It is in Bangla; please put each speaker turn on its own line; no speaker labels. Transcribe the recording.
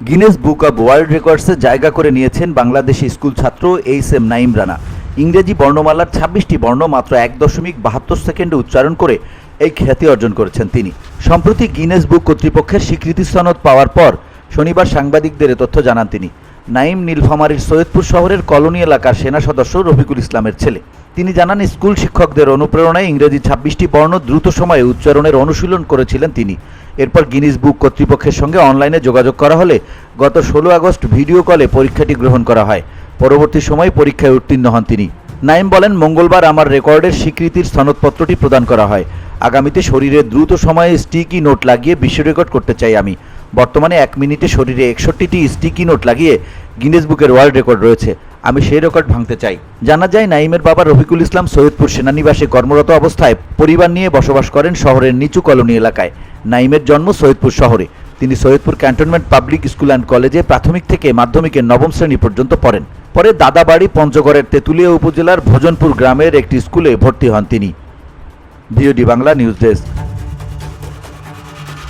গিনেস বুক অব ওয়ার্ল্ড রেকর্ডসে জায়গা করে নিয়েছেন বাংলাদেশি স্কুল ছাত্র এইচ.এম. নাঈম রানা। ইংরেজি বর্ণমালার ২৬টি বর্ণ মাত্র ১.৭২ সেকেন্ডে উচ্চারণ করে এই খ্যাতি অর্জন করেছেন তিনি। সম্প্রতি গিনেস বুক কর্তৃপক্ষের স্বীকৃতি সনদ পাওয়ার পর শনিবার সাংবাদিকদের এ তথ্য জানান তিনি। নাঈম নীলফামারীর সৈয়দপুর শহরের কলোনি এলাকার সেনা সদস্য রফিকুল ইসলামের ছেলে। তিনি জানান, স্কুল শিক্ষকদের অনুপ্রেরণায় ইংরেজি ২৬টি বর্ণ দ্রুত সময়ে উচ্চারণের অনুশীলন করেছিলেন তিনি। এরপর গিনিস বুক কর্তৃপক্ষের সঙ্গে অনলাইনে যোগাযোগ করা হলে গত ১৬ আগস্ট ভিডিও কলে পরীক্ষাটি গ্রহণ করা হয়। পরবর্তী সময়ে পরীক্ষায় উত্তীর্ণ হন তিনি। নাঈম বলেন, মঙ্গলবার আমার রেকর্ডের স্বীকৃতির সনদপত্রটি প্রদান করা হয়। আগামীতে শরীরে দ্রুত সময়ে স্টিকি নোট লাগিয়ে বিশ্ব রেকর্ড করতে চাই আমি। বর্তমানে ১ মিনিটে শরীরে ৬১টি স্টিকি নোট লাগিয়ে গিনেস বুকের ওয়ার্ল্ড রেকর্ড রয়েছে। আমি সেই রেকর্ড ভাঙতে চাই। জানা যায়, নাঈমের বাবা রফিকুল ইসলাম সৈয়দপুর সেনানিবাসে কর্মরত অবস্থায় পরিবার নিয়ে বসবাস করেন শহরের নিচু কলোনি এলাকায়। নাঈমের জন্ম সৈয়দপুর শহরে। তিনি Saidpur cantonment public school and কলেজে প্রাথমিক থেকে মাধ্যমিকের ৯ম শ্রেণী পর্যন্ত পড়েন। পরে দাদাবাড়ি পঞ্চগড়ের তেঁতুলিয়া উপজেলার ভোজনপুর গ্রামের একটি স্কুলে ভর্তি হন তিনি। VOD Bangla news desk.